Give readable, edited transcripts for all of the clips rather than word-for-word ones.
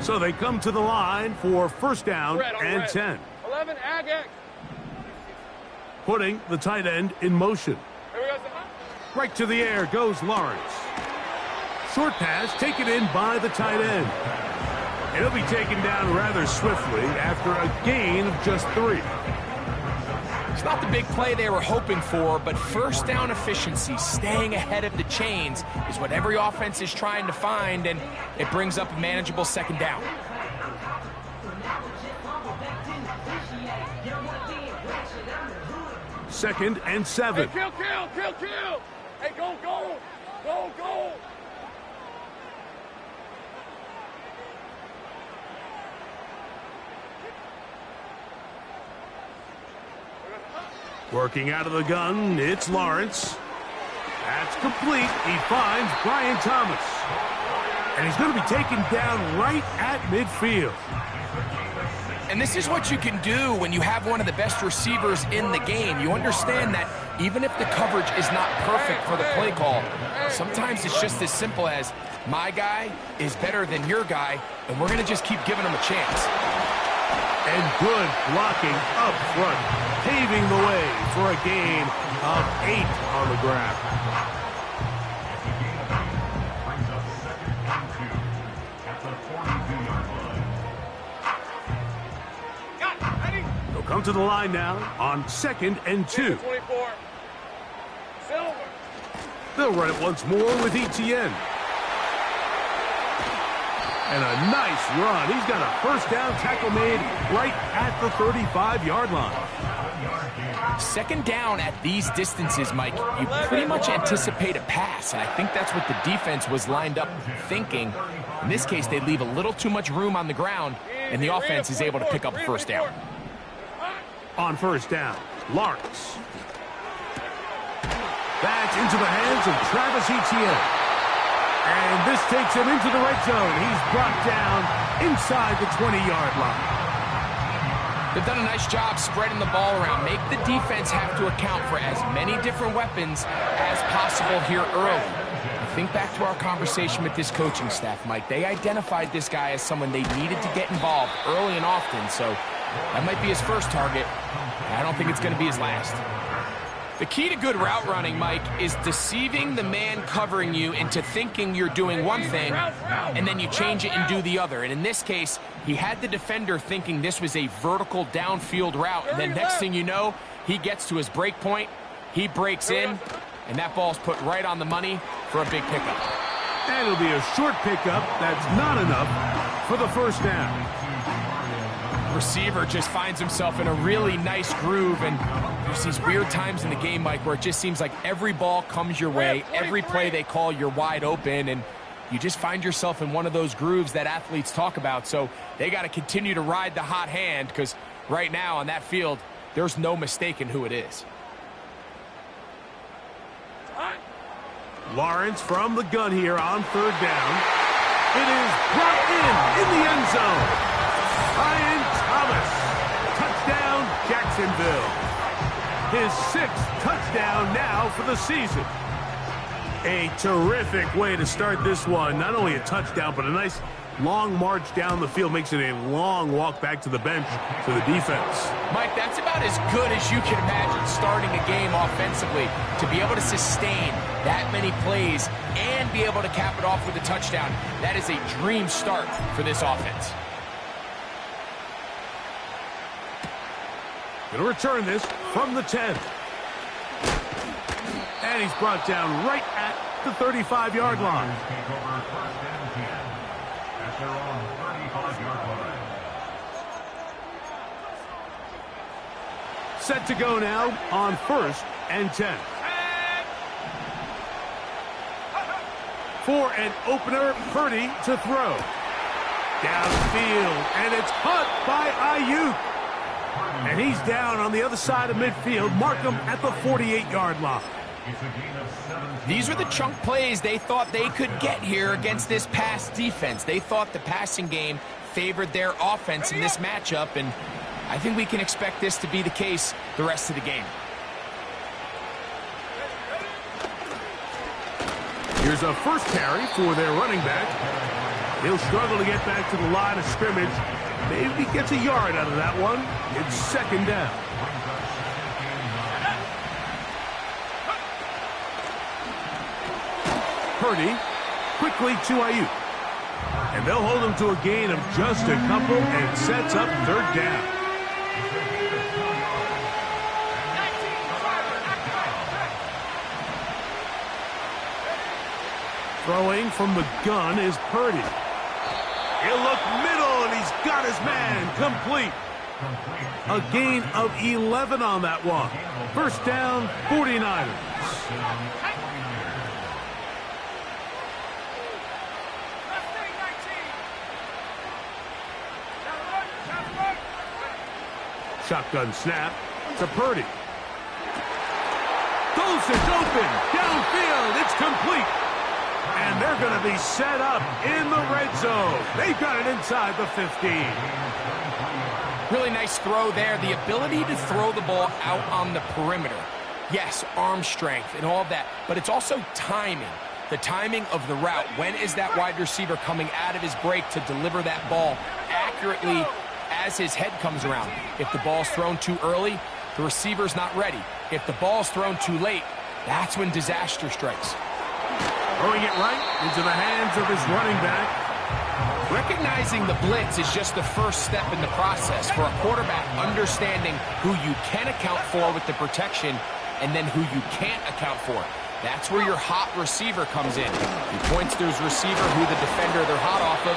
So they come to the line for first down and 10. 11, Ag. Putting the tight end in motion. Right to the air goes Lawrence. Short pass taken in by the tight end. And he'll be taken down rather swiftly after a gain of just 3. It's not the big play they were hoping for, but first down efficiency, staying ahead of the chains, is what every offense is trying to find, and it brings up a manageable second down. Second and 7. Hey, kill. Hey, go. Working out of the gun, it's Lawrence. That's complete. He finds Brian Thomas. And he's going to be taken down right at midfield. And this is what you can do when you have one of the best receivers in the game. You understand that even if the coverage is not perfect for the play call, sometimes it's just as simple as my guy is better than your guy, and we're going to just keep giving him a chance. And good blocking up front, paving the way for a gain of 8 on the ground. They'll come to the line now on 2nd and 2. 24. Silver. They'll run it once more with Etienne. And a nice run. He's got a first down tackle made right at the 35-yard line. Second down at these distances, Mike, you pretty much anticipate a pass, and I think that's what the defense was lined up thinking. In this case, they leave a little too much room on the ground, and the offense is able to pick up a first down. On first down, Lawrence. That's into the hands of Travis Etienne. And this takes him into the red zone. He's brought down inside the 20-yard line. They've done a nice job spreading the ball around. Make the defense have to account for as many different weapons as possible here early. Think back to our conversation with this coaching staff, Mike. They identified this guy as someone they needed to get involved early and often, so that might be his first target. I don't think it's going to be his last. The key to good route running, Mike, is deceiving the man covering you into thinking you're doing one thing, and then you change it and do the other. And in this case, he had the defender thinking this was a vertical downfield route. And then next thing you know, he gets to his break point, he breaks in, and that ball's put right on the money for a big pickup. And it'll be a short pickup that's not enough for the first down. Receiver just finds himself in a really nice groove, and there's these weird times in the game, Mike, where it just seems like every ball comes your way, every play they call, you're wide open, and you just find yourself in one of those grooves that athletes talk about. So they got to continue to ride the hot hand, because right now on that field, there's no mistaking who it is. Lawrence from the gun here on third down. It is brought in the end zone. Brian Thomas, touchdown Jacksonville. His 6th touchdown now for the season. A terrific way to start this one. Not only a touchdown, but a nice long march down the field. Makes it a long walk back to the bench for the defense. Mike, that's about as good as you can imagine starting a game offensively. To be able to sustain that many plays and be able to cap it off with a touchdown, that is a dream start for this offense. Going to return this from the 10. And he's brought down right at the 35-yard line. Set to go now on 1st and 10. For an opener, Purdy to throw. Downfield, and it's caught by Ayuk. And he's down on the other side of midfield. Mark him at the 48-yard line. These were the chunk plays they thought they could get here against this pass defense. They thought the passing game favored their offense in this matchup, and I think we can expect this to be the case the rest of the game. Here's a first carry for their running back. He'll struggle to get back to the line of scrimmage. Maybe gets a yard out of that one. It's second down. Purdy quickly to Ayuk. And they'll hold him to a gain of just a couple and sets up third down. Throwing from the gun is Purdy. He'll look middle, and he's got his man complete. A gain of 11 on that one. First down, 49ers. Shotgun snap to Purdy. Golson's open. Downfield. It's complete. And they're going to be set up in the red zone. They've got it inside the 15. Really nice throw there. The ability to throw the ball out on the perimeter. Yes, arm strength and all of that, but it's also timing. The timing of the route. When is that wide receiver coming out of his break to deliver that ball accurately as his head comes around? If the ball's thrown too early, the receiver's not ready. If the ball's thrown too late, that's when disaster strikes. Throwing it right into the hands of his running back. Recognizing the blitz is just the first step in the process for a quarterback, understanding who you can account for with the protection and then who you can't account for. That's where your hot receiver comes in. He points to his receiver who the defender they're hot off of.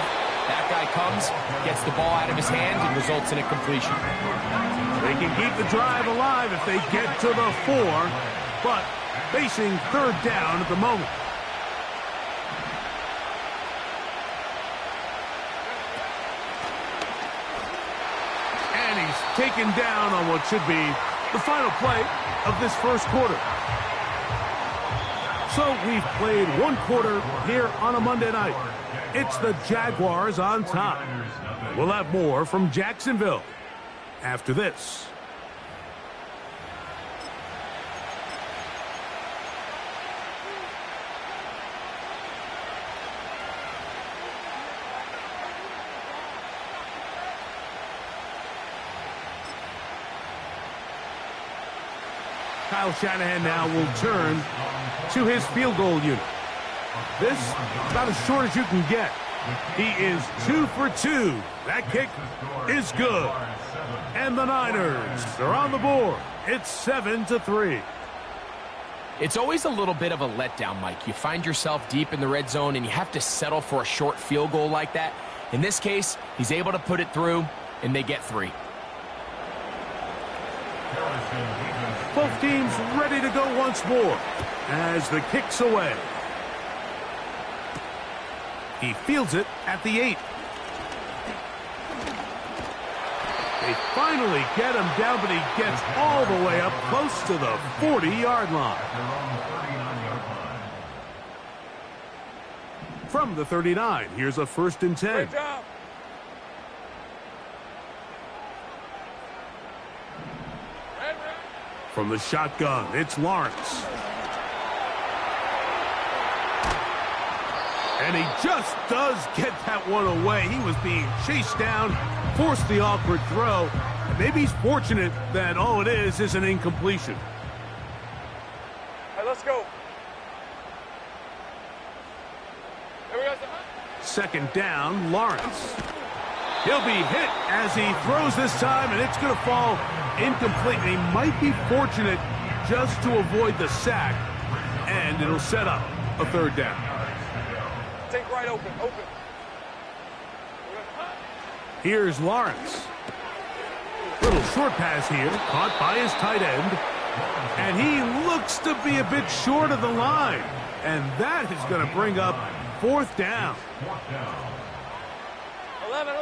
That guy comes, gets the ball out of his hand, and results in a completion. They can keep the drive alive if they get to the 4, but facing third down at the moment. And he's taken down on what should be the final play of this first quarter. So we've played one quarter here on a Monday night. It's the Jaguars on top. We'll have more from Jacksonville after this. Kyle Shanahan now will turn to his field goal unit. This about as short as you can get. He is 2 for 2. That kick is good. And the Niners are on the board. It's 7-3. It's always a little bit of a letdown, Mike. You find yourself deep in the red zone and you have to settle for a short field goal like that. In this case, he's able to put it through and they get 3. Both teams ready to go once more as the kick's away. He fields it at the 8. They finally get him down, but he gets all the way up close to the 40-yard line. From the 39, here's a 1st and 10. Great job. From the shotgun, it's Lawrence. And he just does get that one away. He was being chased down, forced the awkward throw. And maybe he's fortunate that all it is an incompletion. Hey, let's go. Here we go. Second down, Lawrence. He'll be hit as he throws this time, and it's going to fall incomplete. He might be fortunate just to avoid the sack, and it'll set up a third down. Take right open. Here's Lawrence. Little short pass here, caught by his tight end. And he looks to be a bit short of the line. And that is going to bring up 4th down. 11.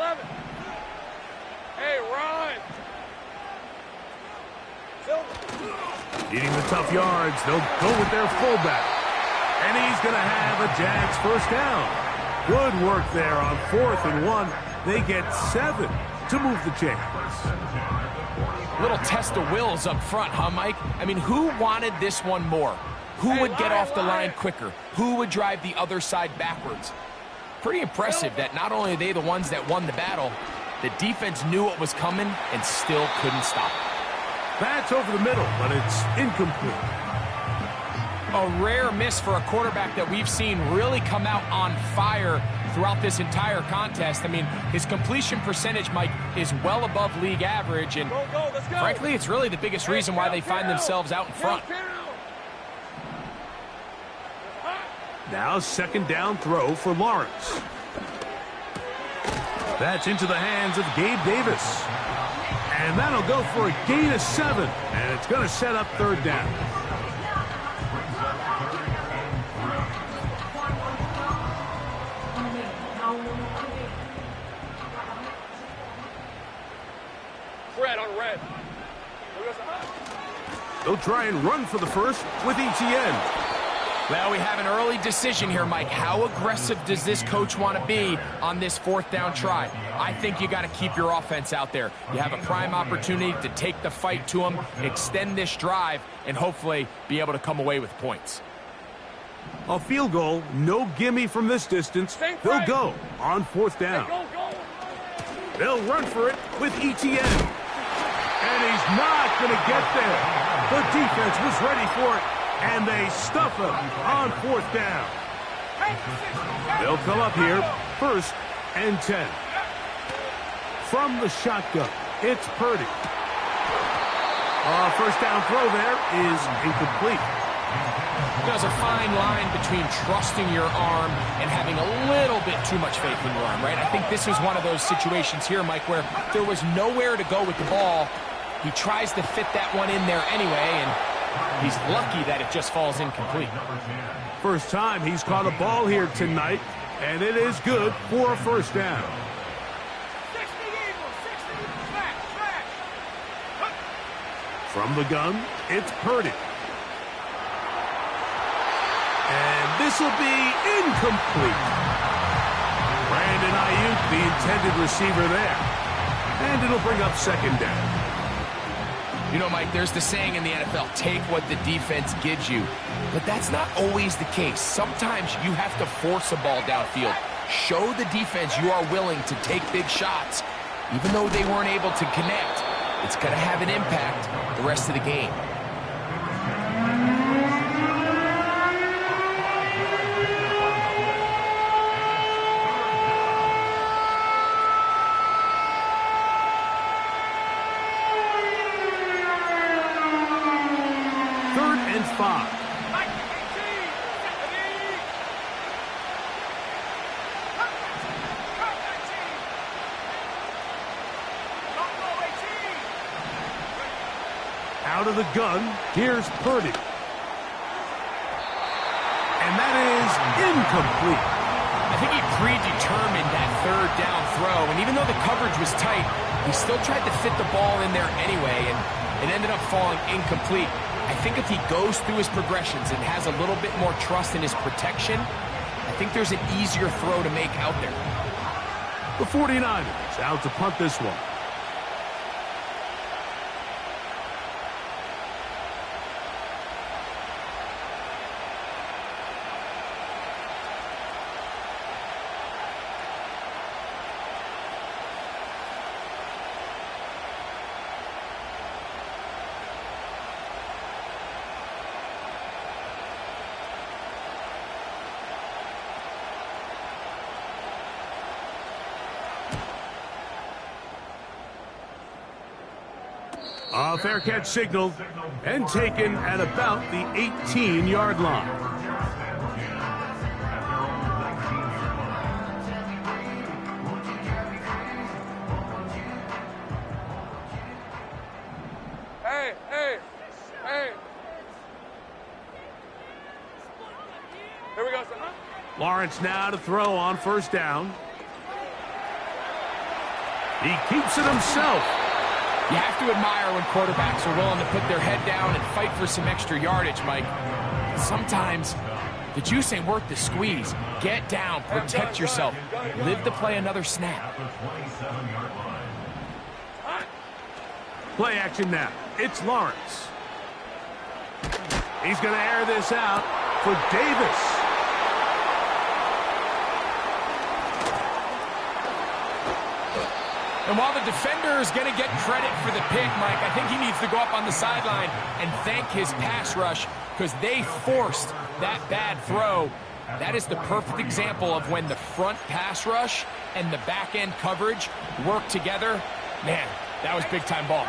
Hey, run. Needing the tough yards, they'll go with their fullback. And he's going to have a Jags first down. Good work there on 4th and 1. They get 7 to move the chains. Little test of wills up front, huh, Mike? I mean, who wanted this one more? Who would get off the line quicker? Who would drive the other side backwards? Pretty impressive that not only are they the ones that won the battle, the defense knew what was coming and still couldn't stop it. That's over the middle, but it's incomplete. A rare miss for a quarterback that we've seen really come out on fire throughout this entire contest. I mean, his completion percentage, Mike, is well above league average, and frankly, it's really the biggest reason why they find themselves out in front. Now second down throw for Lawrence. That's into the hands of Gabe Davis. And that'll go for a gain of 7. And it's going to set up third down. Red on red. They'll try and run for the first with ETN. Well, we have an early decision here, Mike. How aggressive does this coach want to be on this fourth down try? I think you got to keep your offense out there. You have a prime opportunity to take the fight to them, extend this drive, and hopefully be able to come away with points. A field goal, no gimme from this distance. They'll go on fourth down. They'll run for it with ETN. And he's not going to get there. The defense was ready for it. And they stuff him on fourth down. They'll come up here, 1st and 10. From the shotgun, it's Purdy. First down throw there is incomplete. There's a fine line between trusting your arm and having a little bit too much faith in your arm, right? I think this was one of those situations here, Mike, where there was nowhere to go with the ball. He tries to fit that one in there anyway, and he's lucky that it just falls incomplete. First time he's caught a ball here tonight, and it is good for a first down. From the gun, it's Purdy. And this will be incomplete. Brandon Ayuk, the intended receiver there. And it'll bring up second down. You know, Mike, there's the saying in the NFL, take what the defense gives you. But that's not always the case. Sometimes you have to force a ball downfield. Show the defense you are willing to take big shots. Even though they weren't able to connect, it's going to have an impact the rest of the game. Out of the gun, here's Purdy. And that is incomplete. I think he predetermined that third down throw, and even though the coverage was tight, he still tried to fit the ball in there anyway, and it ended up falling incomplete. I think if he goes through his progressions and has a little bit more trust in his protection, I think there's an easier throw to make out there. The 49ers out to punt this one. A fair catch signaled and taken at about the 18-yard line. Hey, hey, hey. Here we go, son. Lawrence now to throw on first down. He keeps it himself. You have to admire when quarterbacks are willing to put their head down and fight for some extra yardage, Mike. Sometimes the juice ain't worth the squeeze. Get down, protect yourself, live to play another snap. Play action now. It's Lawrence. He's going to air this out for Davis. And while the defender is going to get credit for the pick, Mike, I think he needs to go up on the sideline and thank his pass rush because they forced that bad throw. That is the perfect example of when the front pass rush and the back end coverage work together. Man, that was big-time ball.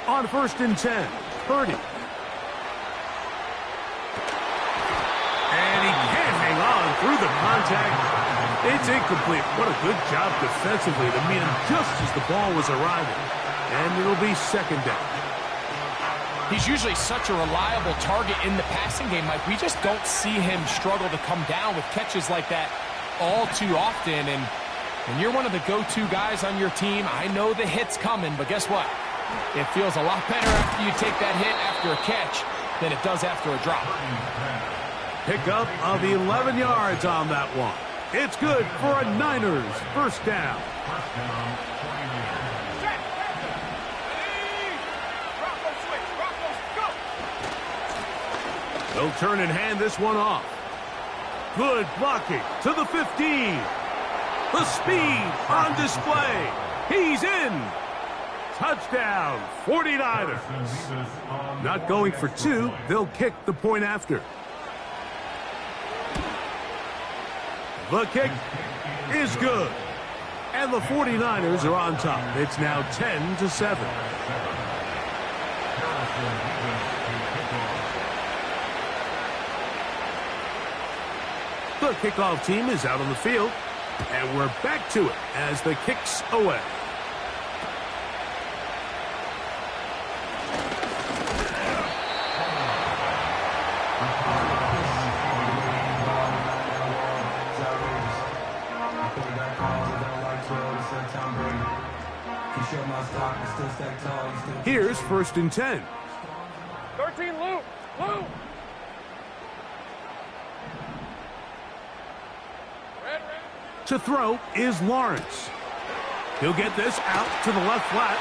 On 1st and 10, Purdy. And he can't hang on through the contact. It's incomplete. What a good job defensively to meet him just as the ball was arriving. And it'll be 2nd down. He's usually such a reliable target in the passing game, Mike. We just don't see him struggle to come down with catches like that all too often. And when you're one of the go-to guys on your team, I know the hit's coming, but guess what? It feels a lot better after you take that hit after a catch than it does after a drop. Pickup of 11 yards on that one. It's good for a Niners 1st down. They'll turn and hand this one off. Good blocking to the 15. The speed on display. He's in. Touchdown, 49ers. Not going for 2. They'll kick the point after. The kick is good. And the 49ers are on top. It's now 10-7. The kickoff team is out on the field. And we're back to it as the kick's away. Here's 1st and 10. 13, Luke. Luke. Red. To throw is Lawrence. He'll get this out to the left flat.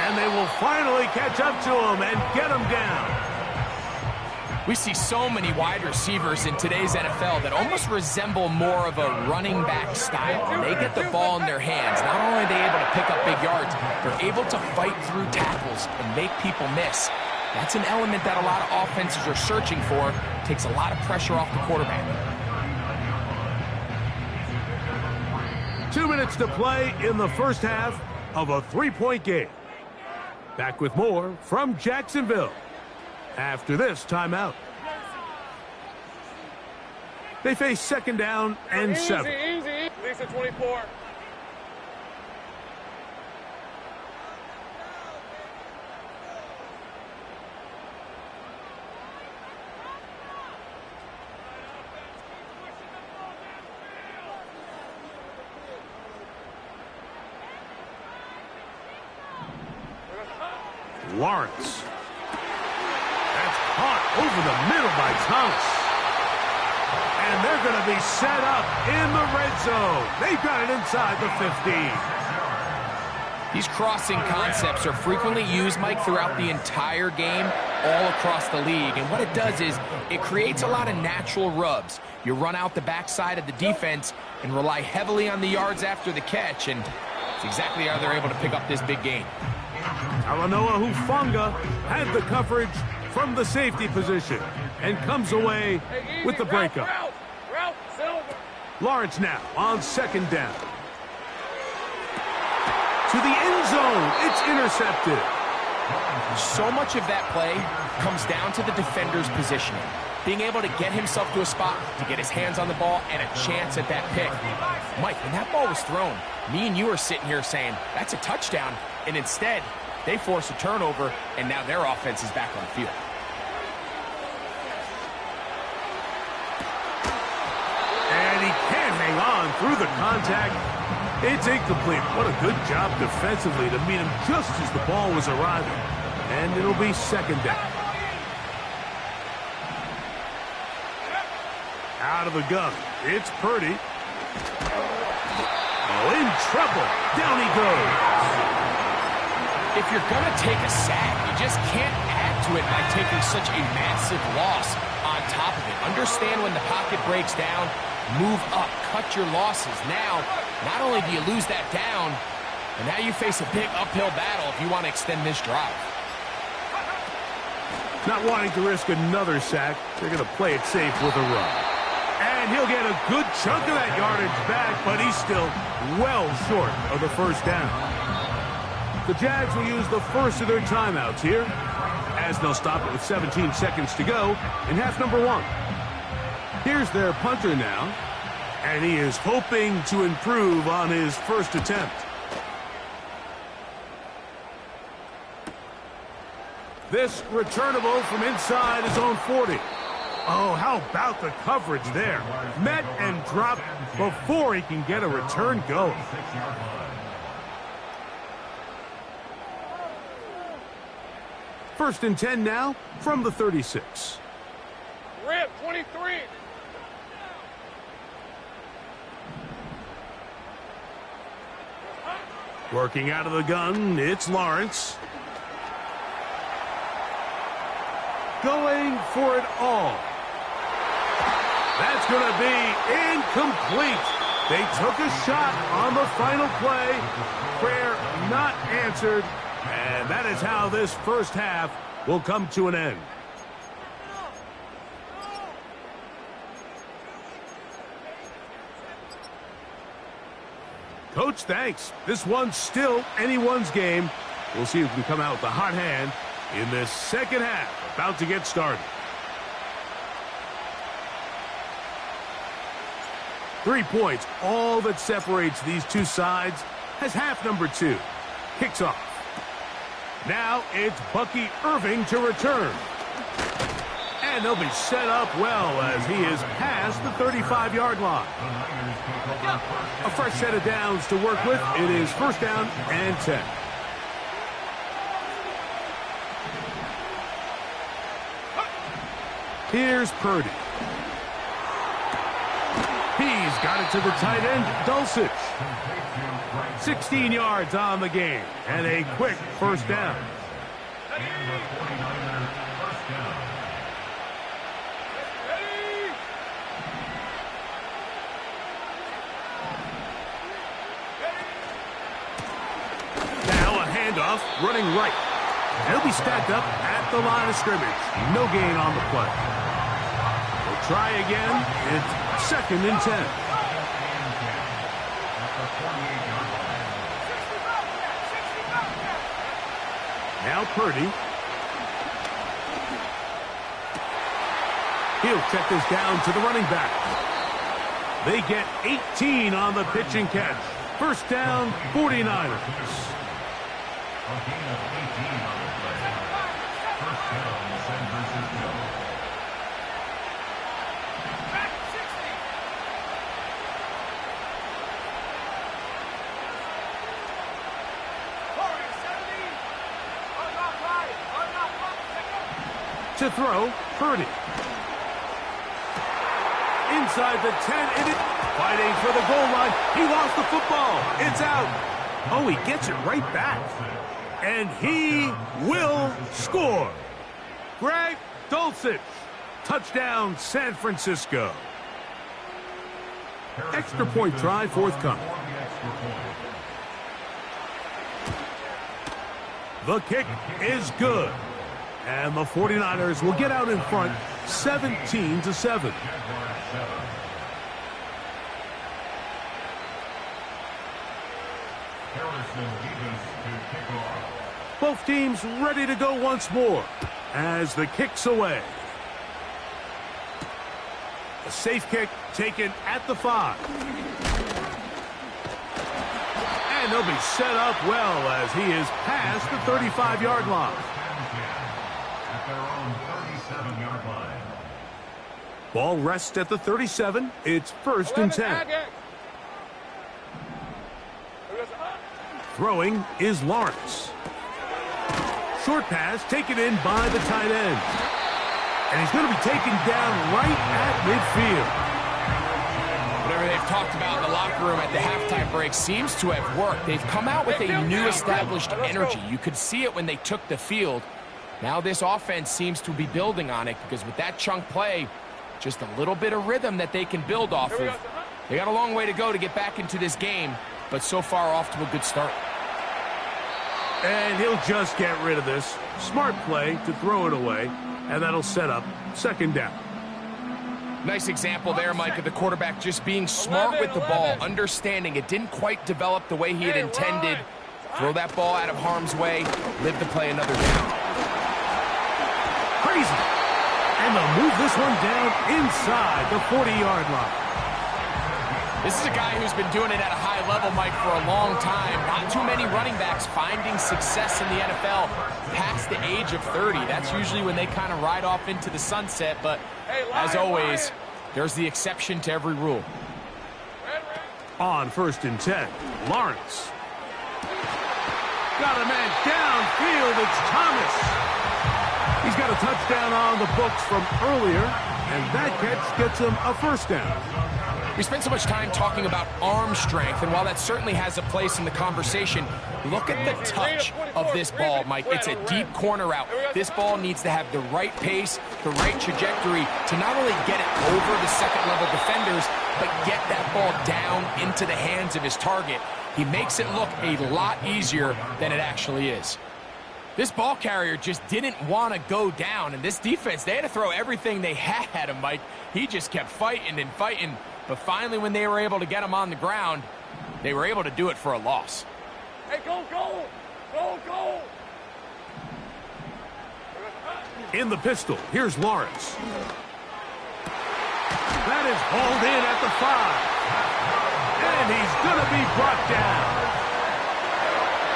And they will finally catch up to him and get him down. We see so many wide receivers in today's NFL that almost resemble more of a running back style. When they get the ball in their hands, not only are they able to pick up big yards, they're able to fight through tackles and make people miss. That's an element that a lot of offenses are searching for. Takes a lot of pressure off the quarterback. 2 minutes to play in the 1st half of a 3-point game. Back with more from Jacksonville after this timeout. They face 2nd down and 7. Easy. Lisa 24. Lawrence. That's caught over the middle by Thomas. And they're going to be set up in the red zone. They've got it inside the 15. These crossing concepts are frequently used, Mike, throughout the entire game, all across the league. And what it does is it creates a lot of natural rubs. You run out the backside of the defense and rely heavily on the yards after the catch. And it's exactly how they're able to pick up this big gain. Talanoa Hufanga had the coverage from the safety position and comes away with the breakup. Lawrence now on 2nd down. To the end zone. It's intercepted. So much of that play comes down to the defender's positioning. Being able to get himself to a spot, to get his hands on the ball, and a chance at that pick. Mike, when that ball was thrown, me and you are sitting here saying, that's a touchdown. And instead, they force a turnover, and now their offense is back on the field. And he can't hang on through the contact. It's incomplete. What a good job defensively to meet him just as the ball was arriving. And it'll be 2nd down. Out of the gun. It's Purdy. Oh, in trouble. Down he goes. If you're going to take a sack, you just can't add to it by taking such a massive loss on top of it. Understand when the pocket breaks down, move up, cut your losses. Now, not only do you lose that down, but now you face a big uphill battle if you want to extend this drive. Not wanting to risk another sack, they're going to play it safe with a run. And he'll get a good chunk of that yardage back, but he's still well short of the first down. The Jags will use the first of their timeouts here, as they'll stop it with 17 seconds to go in half number 1. Here's their punter now, and he is hoping to improve on his first attempt. This returnable from inside his own 40. Oh, how about the coverage there? Met and dropped before he can get a return going. First and 10 now from the 36. Rip, 23. Working out of the gun, it's Lawrence. Going for it all. That's going to be incomplete. They took a shot on the final play. Prayer not answered. And that is how this first half will come to an end. Coach, thanks. This one's still anyone's game. We'll see who can come out with the hot hand in this second half. About to get started. 3 points, all that separates these two sides, has half number 2. Kicks off. Now it's Bucky Irving to return. And they'll be set up well as he is past the 35-yard line. A fresh set of downs to work with. It is first down and 10. Here's Purdy. He's got it to the tight end, Dulcich. 16 yards on the game, and a quick first down. Now a handoff, running right. He'll be stacked up at the line of scrimmage. No gain on the play. We'll try again. It's second and 10. Now Purdy. He'll check this down to the running back. They get 18 on the pitch and catch. First down, 49ers. To throw, Purdy. Inside the 10, fighting for the goal line. He lost the football. It's out. Oh, he gets it right back. And he will score. Greg Dulcich. Touchdown, San Francisco. Extra point try forthcoming. The kick is good. And the 49ers will get out in front 17-7. Both teams ready to go once more as the kick's away. A safe kick taken at the 5. And they'll be set up well as he is past the 35-yard line. Ball rests at the 37. It's first and 10. Throwing is Lawrence. Short pass taken in by the tight end. And he's going to be taken down right at midfield. Whatever they they've talked about in the locker room at the halftime break seems to have worked. They've come out with a new established energy. You could see it when they took the field. Now this offense seems to be building on it because with that chunk play, just a little bit of rhythm that they can build off of. They got a long way to go to get back into this game, but so far off to a good start. And he'll just get rid of this. Smart play to throw it away, and that'll set up second down. Nice example there, Mike, of the quarterback just being smart with the ball, understanding it didn't quite develop the way he had intended. Throw that ball out of harm's way, live to play another down. Crazy. And they'll move this one down inside the 40-yard line. This is a guy who's been doing it at a high level, Mike, for a long time. Not too many running backs finding success in the NFL past the age of 30. That's usually when they kind of ride off into the sunset, but as always, there's the exception to every rule. On 1st and 10, Lawrence. Got a man downfield, it's Thomas. He's got a touchdown on the books from earlier, and that catch gets him a first down. We spent so much time talking about arm strength, and while that certainly has a place in the conversation, look at the touch of this ball, Mike. It's a deep corner route. This ball needs to have the right pace, the right trajectory to not only get it over the second-level defenders, but get that ball down into the hands of his target. He makes it look a lot easier than it actually is. This ball carrier just didn't want to go down, and this defense, they had to throw everything they had at him, Mike. He just kept fighting and fighting. But finally, when they were able to get him on the ground, they were able to do it for a loss. Hey, go, go! Go, go! In the pistol, here's Lawrence. That is hauled in at the 5. And he's going to be brought down.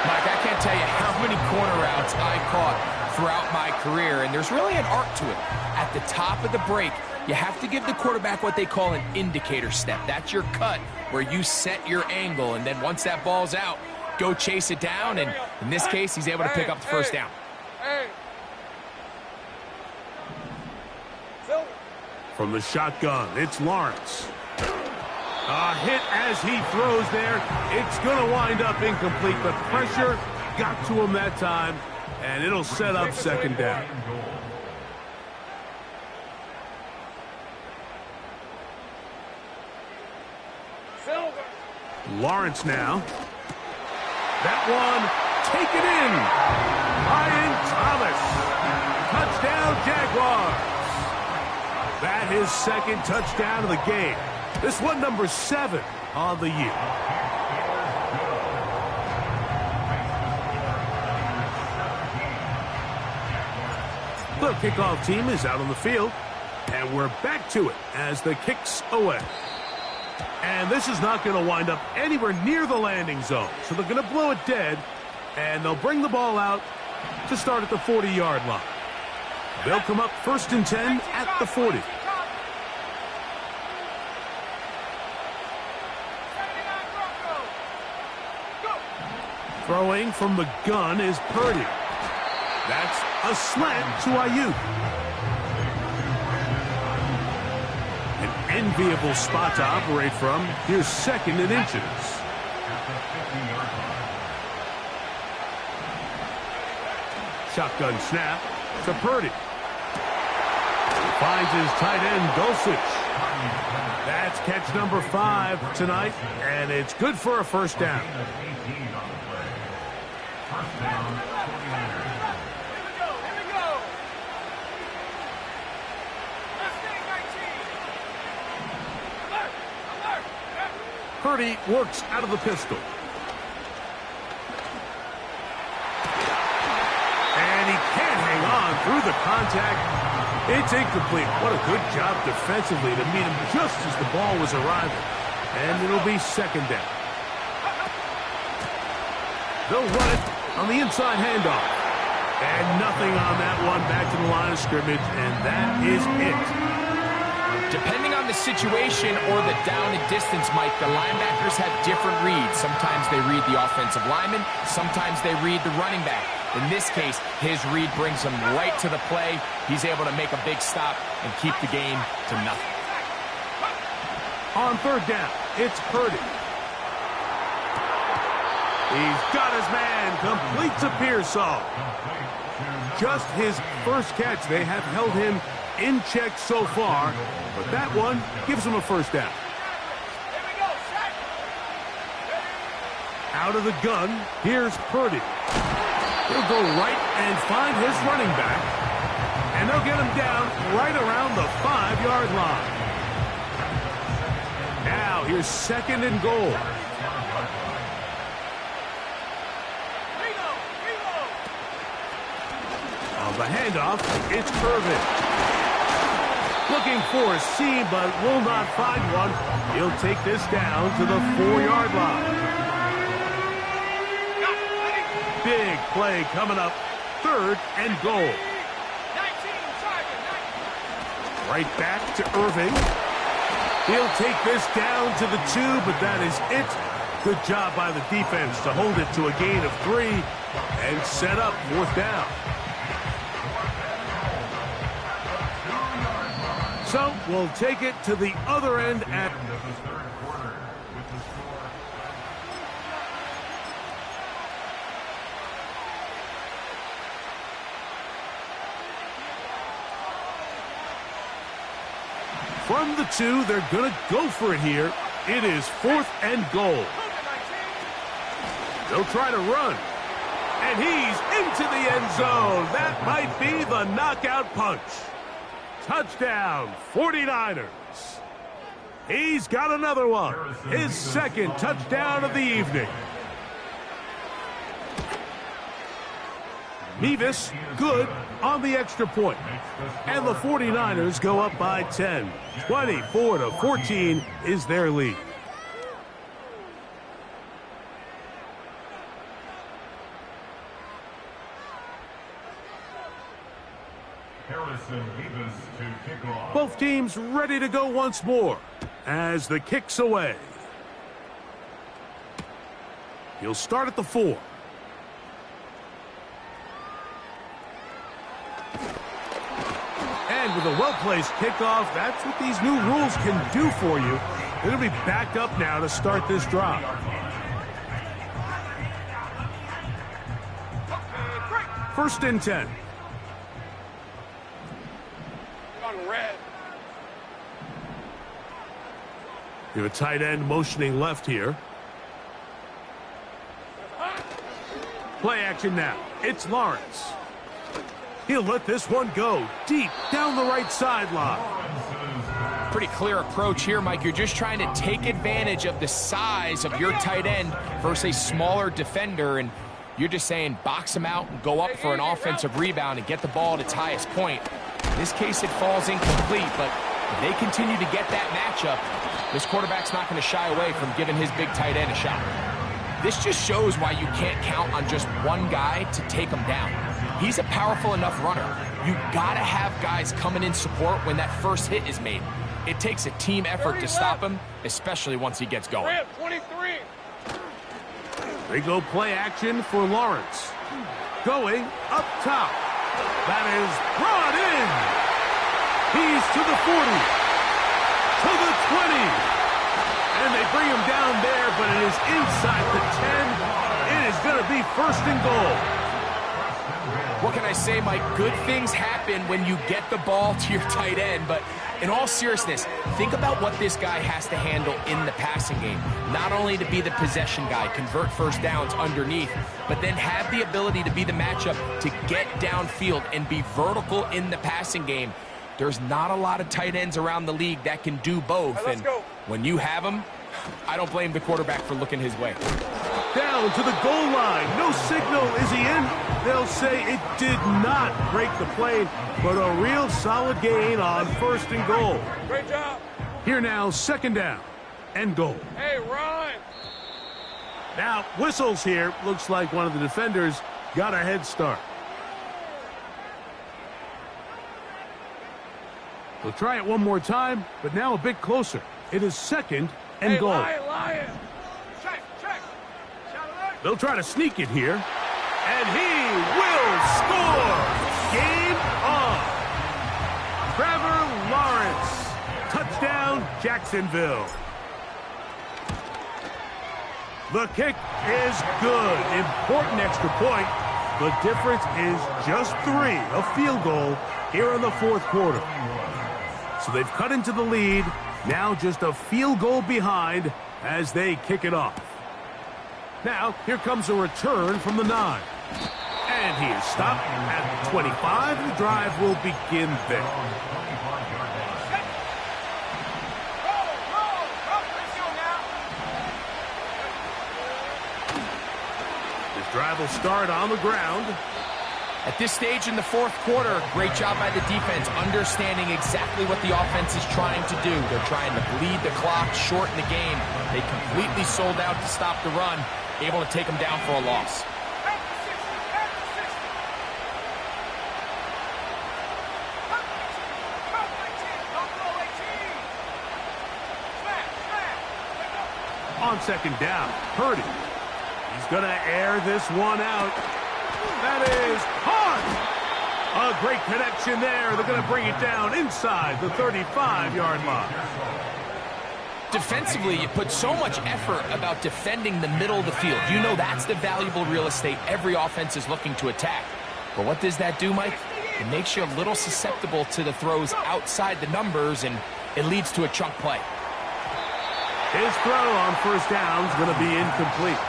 Mike, I can't tell you how many corner routes I caught throughout my career, and there's really an art to it. At the top of the break, you have to give the quarterback what they call an indicator step. That's your cut where you set your angle, and then once that ball's out, go chase it down, and in this case, he's able to pick up the first down. From the shotgun, it's Lawrence. A hit as he throws there. It's going to wind up incomplete. The pressure got to him that time, and it'll set up second down. Lawrence now. That one taken in. Ryan Thomas. Touchdown, Jaguars. That his second touchdown of the game. This one number 7 on the year. The kickoff team is out on the field, and we're back to it as the kick's away. And this is not going to wind up anywhere near the landing zone. So they're going to blow it dead, and they'll bring the ball out to start at the 40-yard line. They'll come up 1st and 10 at the 40. Throwing from the gun is Purdy. That's a slant to Ayuk. An enviable spot to operate from. Here's 2nd and inches. Shotgun snap to Purdy. Finds his tight end, Dulcich. That's catch number 5 tonight, and it's good for a first down. Purdy works out of the pistol. And he can't hang on through the contact. It's incomplete. What a good job defensively to meet him just as the ball was arriving. And it'll be second down. They'll run it on the inside handoff. And nothing on that one, back to the line of scrimmage, and that is it. Depending on the situation or the down and distance, Mike, the linebackers have different reads. Sometimes they read the offensive lineman. Sometimes they read the running back. In this case, his read brings him right to the play. He's able to make a big stop and keep the game to nothing. On 3rd down, it's Purdy. He's got his man, completes a Pearsall. Just his first catch. They have held him in check so far, but that one gives him a first down. Out of the gun, here's Purdy. He'll go right and find his running back, and they'll get him down right around the 5-yard line. Now here's 2nd and goal. On the handoff, it's Irvin. Looking for a seam, but will not find one. He'll take this down to the 4-yard line. Big play coming up. 3rd and goal. Right back to Irving. He'll take this down to the 2, but that is it. Good job by the defense to hold it to a gain of 3 and set up 4th down. So we'll take it to the other end at from the 2. They're going to go for it here. It is 4th and goal. They'll try to run. And he's into the end zone. That might be the knockout punch. Touchdown, 49ers. He's got another one. His 2nd touchdown of the evening. Mevis, good on the extra point. And the 49ers go up by 10. 24-14 is their lead. Both teams ready to go once more as the kick's away. He'll start at the 4. And with a well-placed kickoff, that's what these new rules can do for you. It'll be backed up now to start this drive. First and 10. You have a tight end motioning left here. Play action now. It's Lawrence. He'll let this one go deep down the right sideline. Pretty clear approach here, Mike. You're just trying to take advantage of the size of your tight end versus a smaller defender, and you're just saying box him out and go up for an offensive rebound and get the ball at its highest point. In this case, it falls incomplete, but if they continue to get that matchup, this quarterback's not going to shy away from giving his big tight end a shot. This just shows why you can't count on just one guy to take him down. He's a powerful enough runner. You got to have guys coming in support when that first hit is made. It takes a team effort to stop him, especially once he gets going. 23. They go play action for Lawrence. Going up top. That is brought in. He's to the 40. To the 20. And they bring him down there, but it is inside the 10. It is going to be 1st and goal. What can I say, Mike? Good things happen when you get the ball to your tight end, but in all seriousness, think about what this guy has to handle in the passing game. Not only to be the possession guy, convert first downs underneath, but then have the ability to be the matchup to get downfield and be vertical in the passing game. There's not a lot of tight ends around the league that can do both, and when you have them, I don't blame the quarterback for looking his way. Down to the goal line. No signal. Is he in? They'll say it did not break the plane, but a real solid gain on 1st and goal. Great job. Here now, 2nd down and goal. Hey, run. Now, whistles here. Looks like one of the defenders got a head start. They'll try it one more time, but now a bit closer. It is 2nd and goal. Lion. Check. They'll try to sneak it here. And he will score. Game on. Trevor Lawrence. Touchdown, Jacksonville. The kick is good. Important extra point. The difference is just 3, a field goal here in the fourth quarter. So they've cut into the lead. Now just a field goal behind as they kick it off. Now, here comes a return from the 9. And he is stopped at the 25. The drive will begin there. This drive will start on the ground. At this stage in the fourth quarter, great job by the defense, understanding exactly what the offense is trying to do. They're trying to bleed the clock, shorten the game. They completely sold out to stop the run, able to take them down for a loss. On second down, Purdy. He's going to air this one out. That is hard. A great connection there. They're going to bring it down inside the 35-yard line. Defensively, you put so much effort about defending the middle of the field. You know that's the valuable real estate every offense is looking to attack. But what does that do, Mike? It makes you a little susceptible to the throws outside the numbers, and it leads to a chunk play. His throw on first down is going to be incomplete.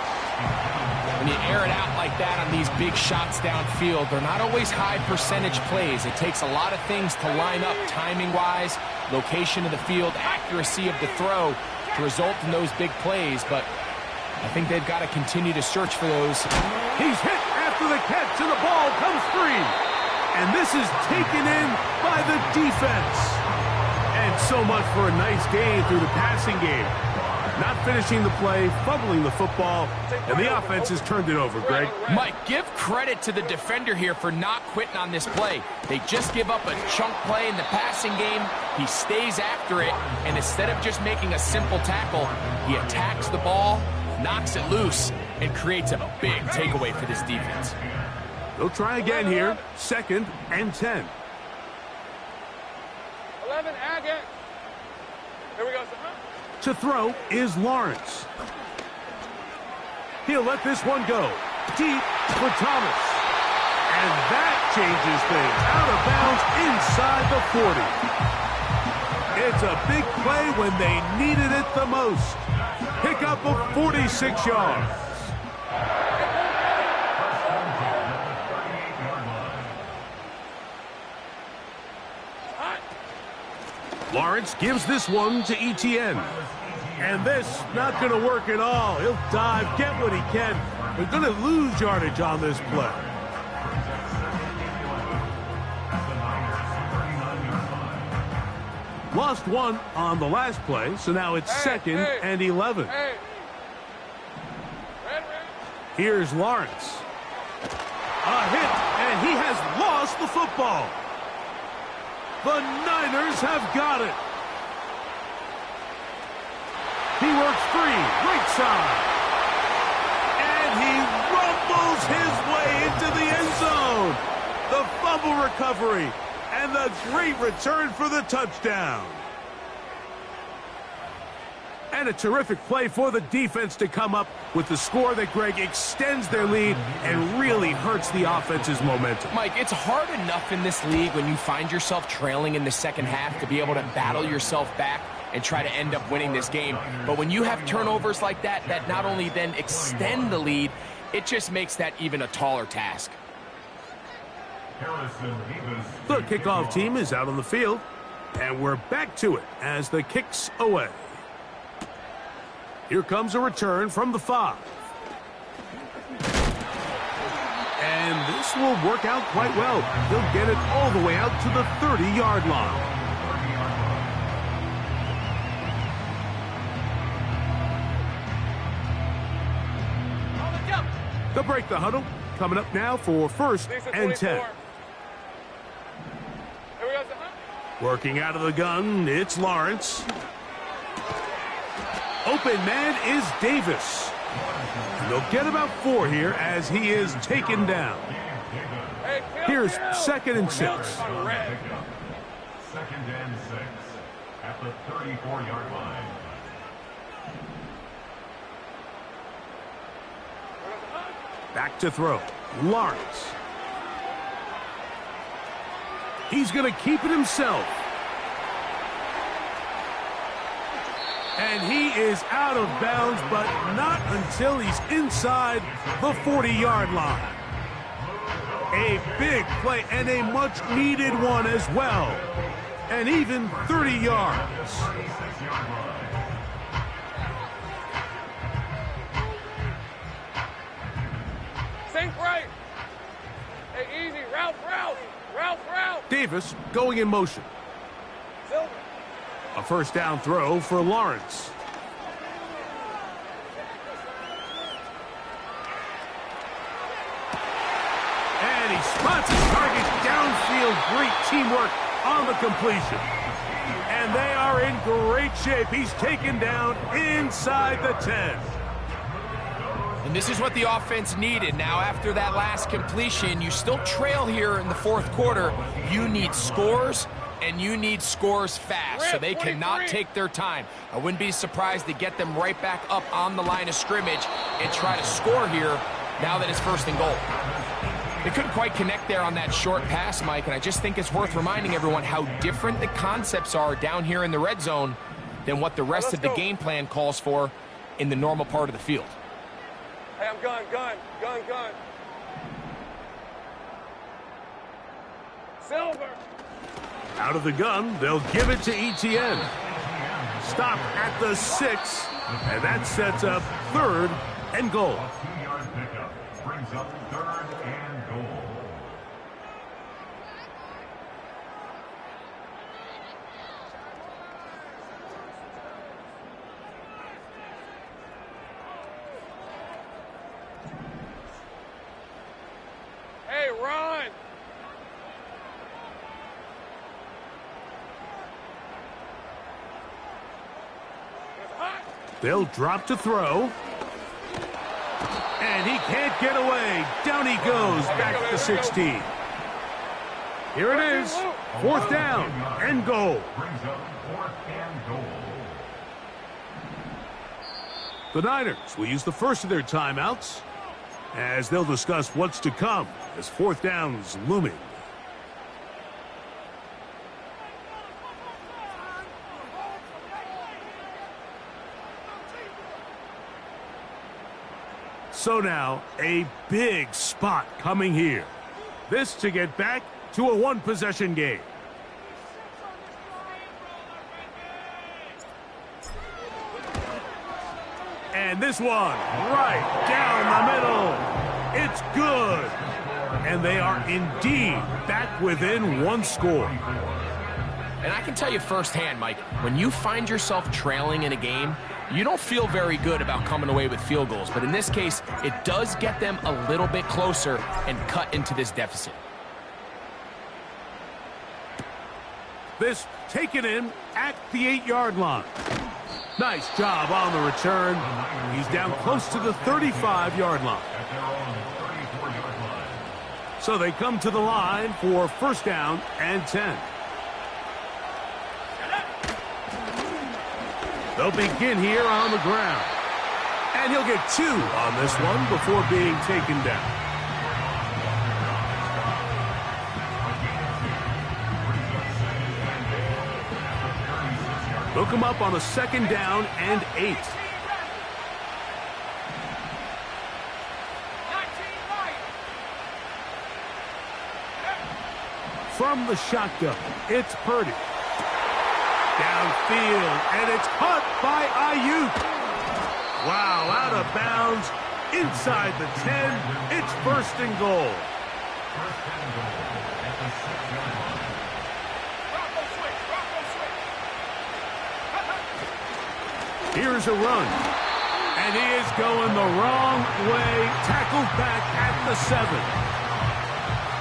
When you air it out like that on these big shots downfield, they're not always high percentage plays. It takes a lot of things to line up timing-wise, location of the field, accuracy of the throw to result in those big plays. But I think they've got to continue to search for those. He's hit after the catch, and the ball comes free. And this is taken in by the defense. And so much for a nice gain through the passing game. Not finishing the play, fumbling the football, and the offense has turned it over, Greg. Mike, give credit to the defender here for not quitting on this play. They just give up a chunk play in the passing game. He stays after it, and instead of just making a simple tackle, he attacks the ball, knocks it loose, and creates a big takeaway for this defense. They'll try again here, 2nd and 10. 11, Agate. Here we go, sir. To throw is Lawrence. He'll let this one go. Deep for Thomas. And that changes things. Out of bounds inside the 40. It's a big play when they needed it the most. Pick up of 46 yards. Lawrence gives this one to ETN. And this, not going to work at all. He'll dive, get what he can. They're going to lose yardage on this play. Lost one on the last play, so now it's 2nd and 11. Here's Lawrence. A hit, and he has lost the football. The Niners have got it. He works free, right side. And he rumbles his way into the end zone. The fumble recovery and the great return for the touchdown. And a terrific play for the defense to come up with the score that, Greg, extends their lead and really hurts the offense's momentum. Mike, it's hard enough in this league when you find yourself trailing in the second half to be able to battle yourself back and try to end up winning this game. But when you have turnovers like that, that not only then extend the lead, it just makes that even a taller task. The kickoff team is out on the field, and we're back to it as the kick's away. Here comes a return from the 5. And this will work out quite well. They'll get it all the way out to the 30-yard line. They'll break the huddle. Coming up now for 1st and 10. Working out of the gun, it's Lawrence. Open man is Davis. And they'll get about 4 here as he is taken down. Here's 2nd and 6. 2nd and 6 at the 34-yard line. Back to throw. Lawrence. He's going to keep it himself. And he is out of bounds, but not until he's inside the 40-yard line. A big play and a much-needed one as well. And even 30 yards. Sink right. Hey, easy. Route. Davis going in motion. Silver. A first down throw for Lawrence. And he spots his target downfield. Great teamwork on the completion. And they are in great shape. He's taken down inside the 10. And this is what the offense needed. Now, after that last completion, you still trail here in the fourth quarter. You need scores, and you need scores fast, so they cannot take their time. I wouldn't be surprised to get them right back up on the line of scrimmage and try to score here now that it's first and goal. They couldn't quite connect there on that short pass, Mike, and I just think it's worth reminding everyone how different the concepts are down here in the red zone than what the rest of the game plan calls for in the normal part of the field. Hey, I'm gun. Silver. Out of the gun, they'll give it to Etienne. Stop at the 6, and that sets up 3rd and goal. 2-yard pickup brings up 3rd and goal. Hey, run. It's hot. They'll drop to throw. And he can't get away. Down he goes, back to 16. Here it is, 4th down and goal. Brings up 4th and goal. The Niners will use the first of their timeouts as they'll discuss what's to come as 4th down's looming. So now, a big spot coming here. This to get back to a one-possession game. And this one, right down the middle. It's good. And they are indeed back within one score. And I can tell you firsthand, Mike, when you find yourself trailing in a game, you don't feel very good about coming away with field goals. But in this case, it does get them a little bit closer and cut into this deficit. This taken in at the 8-yard line. Nice job on the return. He's down close to the 35-yard line. At their own 34-yard line. So they come to the line for 1st down and 10. They'll begin here on the ground. And he'll get 2 on this one before being taken down. They'll come up on a 2nd down and 8. From the shotgun, it's Purdy. Downfield, and it's caught by Ayuk. Wow, out of bounds, inside the 10. It's 1st and goal. 1st and goal at the 6-yard line. Here's a run. And he is going the wrong way. Tackled back at the 7.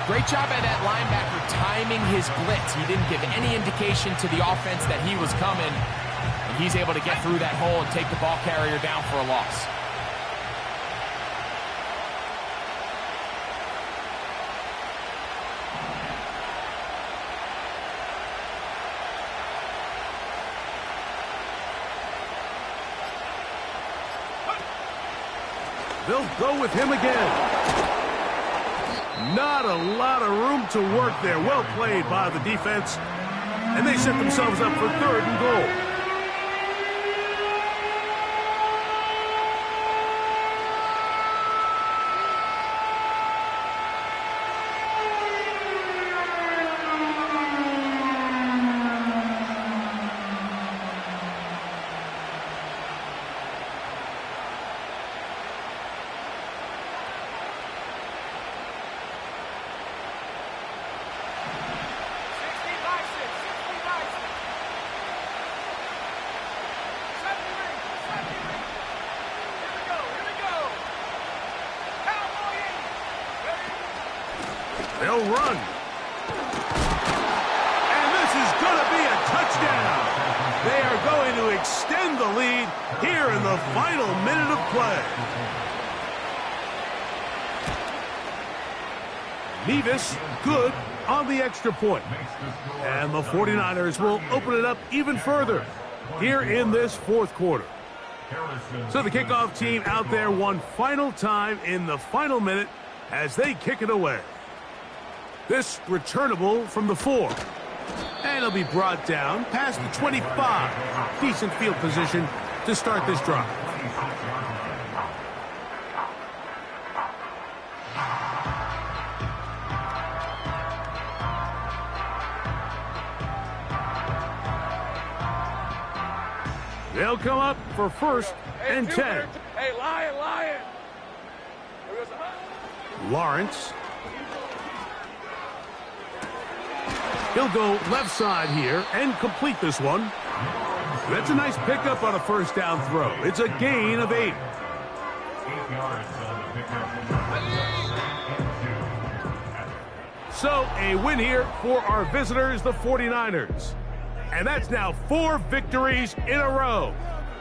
Great job by that linebacker timing his blitz. He didn't give any indication to the offense that he was coming. And he's able to get through that hole and take the ball carrier down for a loss. They'll go with him again. Not a lot of room to work there. Well played by the defense. And they set themselves up for 3rd and goal. They'll run. And this is going to be a touchdown. They are going to extend the lead here in the final minute of play. Nevis good on the extra point. And the 49ers will open it up even further here in this 4th quarter. So the kickoff team out there one final time in the final minute as they kick it away. This returnable from the 4. And it'll be brought down past the 25. Decent field position to start this drive. They'll come up for 1st and 10. Hey, Lion. Lawrence. He'll go left side here and complete this one. That's a nice pickup on a 1st down throw. It's a gain of 8. 8 yards on the pickup. So a win here for our visitors, the 49ers. And that's now 4 victories in a row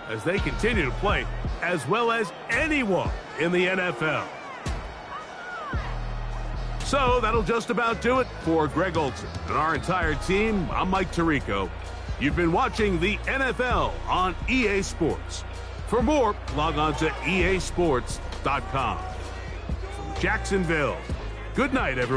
as they continue to play as well as anyone in the NFL. So that'll just about do it for Greg Olson and our entire team. I'm Mike Tirico. You've been watching the NFL on EA Sports. For more, log on to easports.com. From Jacksonville, good night, everyone.